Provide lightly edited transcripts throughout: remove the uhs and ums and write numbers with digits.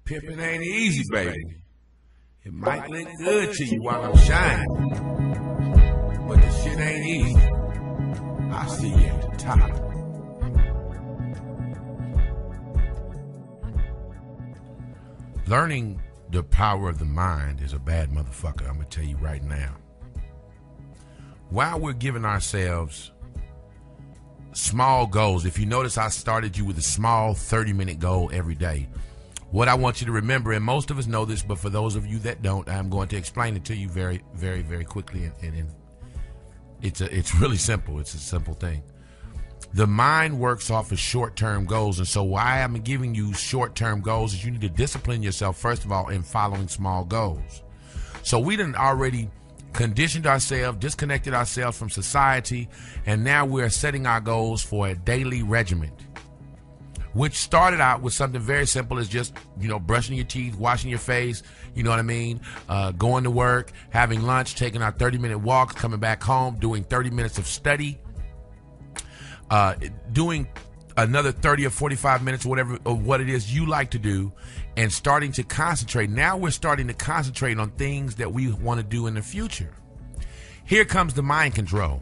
Pimping ain't easy, baby. It might look good to you while I'm shining, but the shit ain't easy. I'll see you at the top. Learning the power of the mind is a bad motherfucker, I'm gonna tell you right now. While we're giving ourselves small goals, if you notice I started you with a small 30-minute goal every day. What I want you to remember, and most of us know this, but for those of you that don't, I'm going to explain it to you very, very, very quickly. And it's really simple. It's a simple thing. The mind works off of short-term goals, and so why I'm giving you short-term goals is you need to discipline yourself, first of all, in following small goals. So we done already conditioned ourselves, disconnected ourselves from society, and now we're setting our goals for a daily regimen, which started out with something very simple as just, brushing your teeth, washing your face, you know what I mean? Going to work, having lunch, taking our 30-minute walks, coming back home, doing 30 minutes of study, doing another 30 or 45 minutes, whatever, of what it is you like to do, and starting to concentrate. Now we're starting to concentrate on things that we want to do in the future. Here comes the mind control.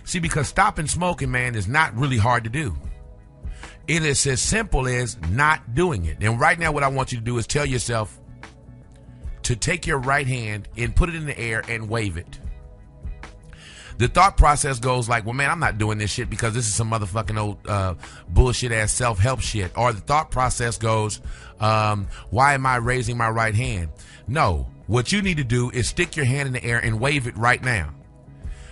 See, because stopping smoking, man, is not really hard to do. It is as simple as not doing it. And right now what I want you to do is tell yourself to take your right hand and put it in the air and wave it. The thought process goes like, well, man, I'm not doing this shit because this is some motherfucking old bullshit ass self-help shit. Or the thought process goes, why am I raising my right hand? No, what you need to do is stick your hand in the air and wave it right now.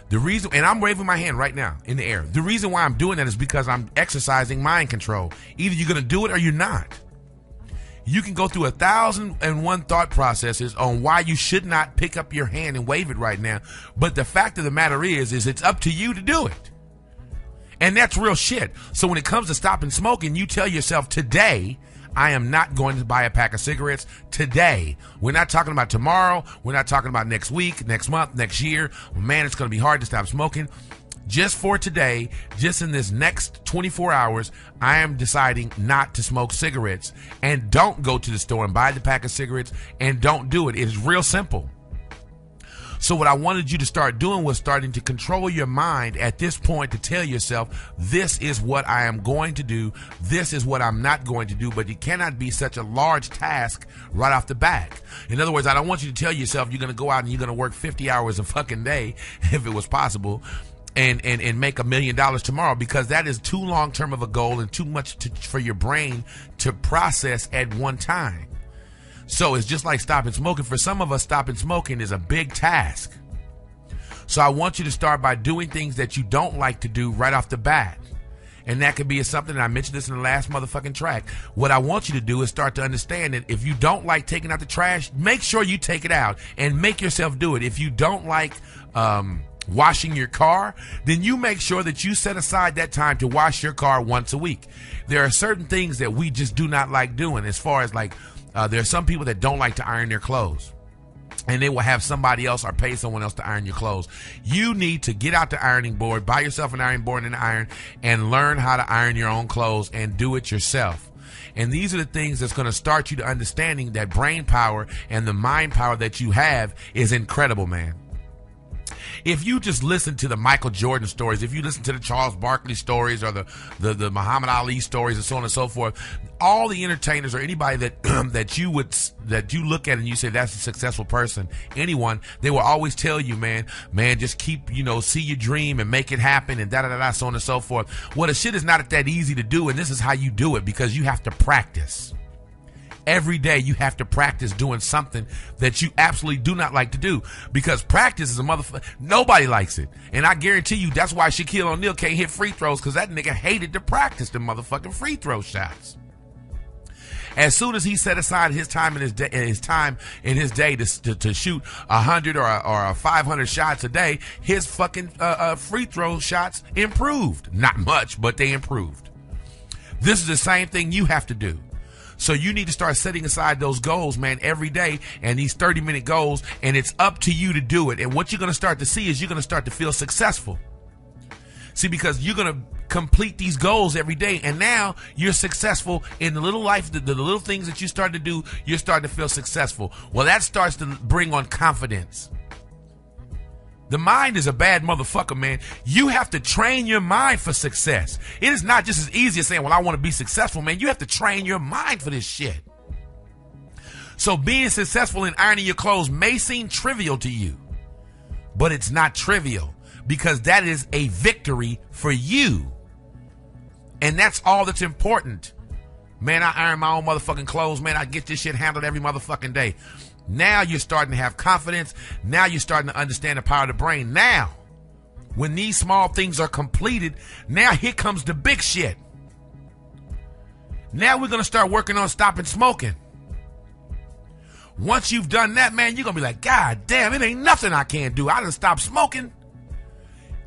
The reason, and I'm waving my hand right now in the air. The reason why I'm doing that is because I'm exercising mind control. Either you're going to do it or you're not. You can go through 1,001 thought processes on why you should not pick up your hand and wave it right now. But the fact of the matter is it's up to you to do it. And that's real shit. So when it comes to stopping smoking, you tell yourself, today, I am not going to buy a pack of cigarettes today. We're not talking about tomorrow. We're not talking about next week, next month, next year. Man, it's going to be hard to stop smoking. Just for today, just in this next 24 hours, I am deciding not to smoke cigarettes. And don't go to the store and buy the pack of cigarettes, and don't do it. It is real simple. So what I wanted you to start doing was starting to control your mind at this point to tell yourself, this is what I am going to do. This is what I'm not going to do. But it cannot be such a large task right off the bat. In other words, I don't want you to tell yourself you're going to go out and you're going to work 50 hours a fucking day, if it was possible, and make $1 million tomorrow, because that is too long term of a goal and too much for your brain to process at one time. So it's just like stopping smoking. For some of us, stopping smoking is a big task. So I want you to start by doing things that you don't like to do right off the bat. And that could be something, and I mentioned this in the last motherfucking track. What I want you to do is start to understand that if you don't like taking out the trash, make sure you take it out and make yourself do it. If you don't like washing your car, then you make sure that you set aside that time to wash your car once a week. There are certain things that we just do not like doing, as far as like, there are some people that don't like to iron their clothes, and they will have somebody else or pay someone else to iron your clothes. You need to get out the ironing board, buy yourself an ironing board and an iron, and learn how to iron your own clothes and do it yourself. And these are the things that's going to start you to understanding that brain power and the mind power that you have is incredible, man. If you just listen to the Michael Jordan stories, if you listen to the Charles Barkley stories or the Muhammad Ali stories and so on and so forth, all the entertainers or anybody that you look at and you say that's a successful person, anyone, they will always tell you, man, just keep, see your dream and make it happen and da-da-da-da, so on and so forth. Well, the shit is not that easy to do, and this is how you do it, because you have to practice. Every day you have to practice doing something that you absolutely do not like to do, because practice is a motherfucker. Nobody likes it. And I guarantee you that's why Shaquille O'Neal can't hit free throws, because that nigga hated to practice the motherfucking free throw shots. As soon as he set aside his time in his day to shoot 100 or 500 shots a day, his fucking free throw shots improved. Not much, but they improved. This is the same thing you have to do. So you need to start setting aside those goals, man, every day, and these 30-minute goals, and it's up to you to do it. And what you're going to start to see is you're going to start to feel successful. See, because you're going to complete these goals every day. And now you're successful in the little life, the little things that you start to do, you're starting to feel successful. Well, that starts to bring on confidence. The mind is a bad motherfucker, man. You have to train your mind for success. It is not just as easy as saying, well, I want to be successful, man. You have to train your mind for this shit. So being successful in ironing your clothes may seem trivial to you, but it's not trivial, because that is a victory for you. And that's all that's important. Man, I iron my own motherfucking clothes, man. I get this shit handled every motherfucking day. Now you're starting to have confidence. Now you're starting to understand the power of the brain. Now, when these small things are completed, now here comes the big shit. Now we're going to start working on stopping smoking. Once you've done that, man, you're going to be like, God damn, it ain't nothing I can't do. I done stopped smoking.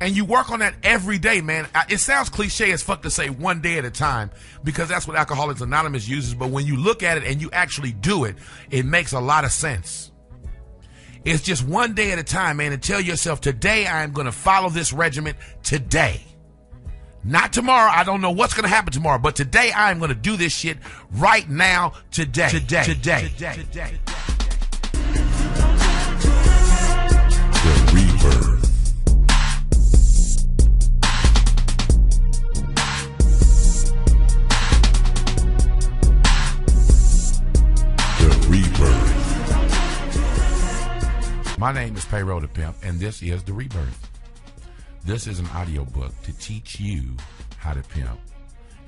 And you work on that every day, man. It sounds cliche as fuck to say one day at a time, because that's what Alcoholics Anonymous uses. But when you look at it and you actually do it, it makes a lot of sense. It's just one day at a time, man, and tell yourself, today I am going to follow this regimen today. Not tomorrow. I don't know what's going to happen tomorrow, but today I am going to do this shit right now, today. Today. The Rebirth. My name is Payroll the Pimp, and this is The Rebirth. This is an audiobook to teach you how to pimp.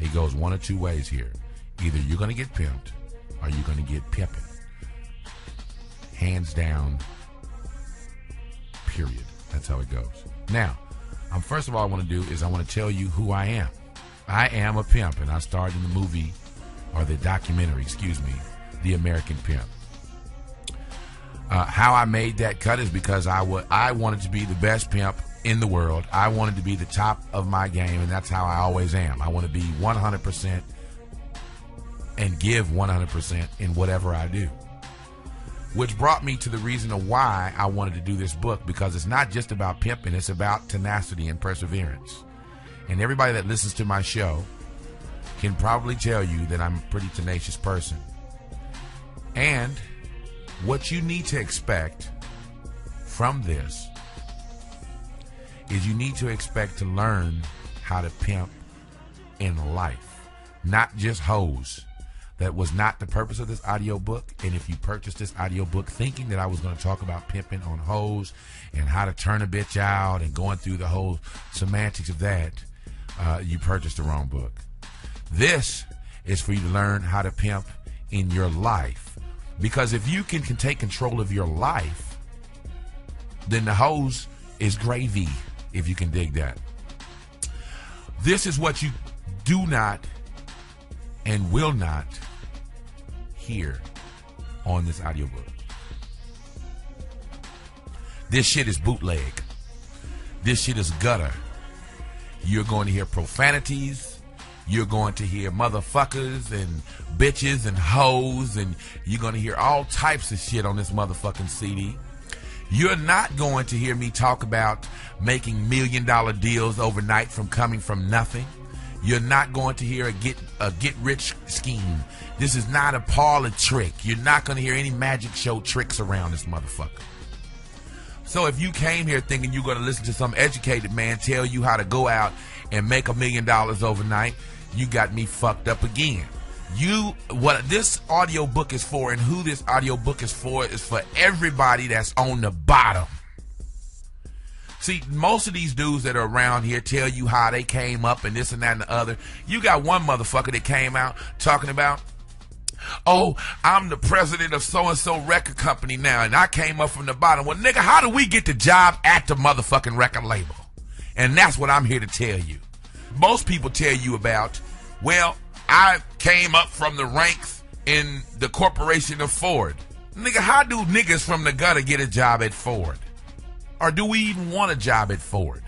It goes one of two ways here. Either you're going to get pimped or you're going to get pimping. Hands down, period. That's how it goes. Now, first of all, I want to do is I want to tell you who I am. I am a pimp, and I starred in the movie, or the documentary, The American Pimp. How I made that cut is because I wanted to be the best pimp in the world. I wanted to be the top of my game, and that's how I always am. I want to be 100% and give 100% in whatever I do. Which brought me to the reason of why I wanted to do this book, because it's not just about pimping, it's about tenacity and perseverance. And everybody that listens to my show can probably tell you that I'm a pretty tenacious person. And what you need to expect from this is you need to expect to learn how to pimp in life, not just hoes. That was not the purpose of this audiobook. And if you purchased this audiobook thinking that I was going to talk about pimping on hoes and how to turn a bitch out and going through the whole semantics of that, you purchased the wrong book. This is for you to learn how to pimp in your life. Because if you can take control of your life, then the hose is gravy, if you can dig that. This is what you do not and will not hear on this audiobook. This shit is bootleg. This shit is gutter. You're going to hear profanities. You're going to hear motherfuckers and bitches and hoes, and you're going to hear all types of shit on this motherfucking CD. You're not going to hear me talk about making $1 million deals overnight from coming from nothing. You're not going to hear a get rich scheme. This is not a parlor trick. You're not going to hear any magic show tricks around this motherfucker. So if you came here thinking you're going to listen to some educated man tell you how to go out and make $1 million overnight, you got me fucked up again. What this audiobook is for, and who this audiobook is for everybody that's on the bottom. See, most of these dudes that are around here tell you how they came up and this and that and the other. You got one motherfucker that came out talking about, oh, I'm the president of so-and-so record company now, and I came up from the bottom. Well, nigga, how do we get the job at the motherfucking record label? And that's what I'm here to tell you. Most people tell you about, well, I came up from the ranks in the corporation of Ford. Nigga, how do niggas from the gutter get a job at Ford? Or do we even want a job at Ford?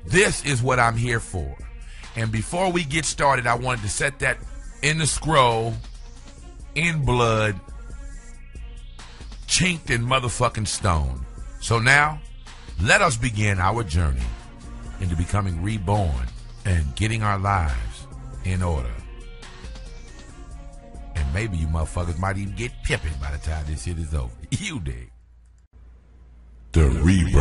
This is what I'm here for. And before we get started, I wanted to set that in the scroll, in blood, chinked in motherfucking stone. So now, let us begin our journey into becoming reborn and getting our lives in order. And maybe you motherfuckers might even get pimping by the time this shit is over. You dig? The Reborn.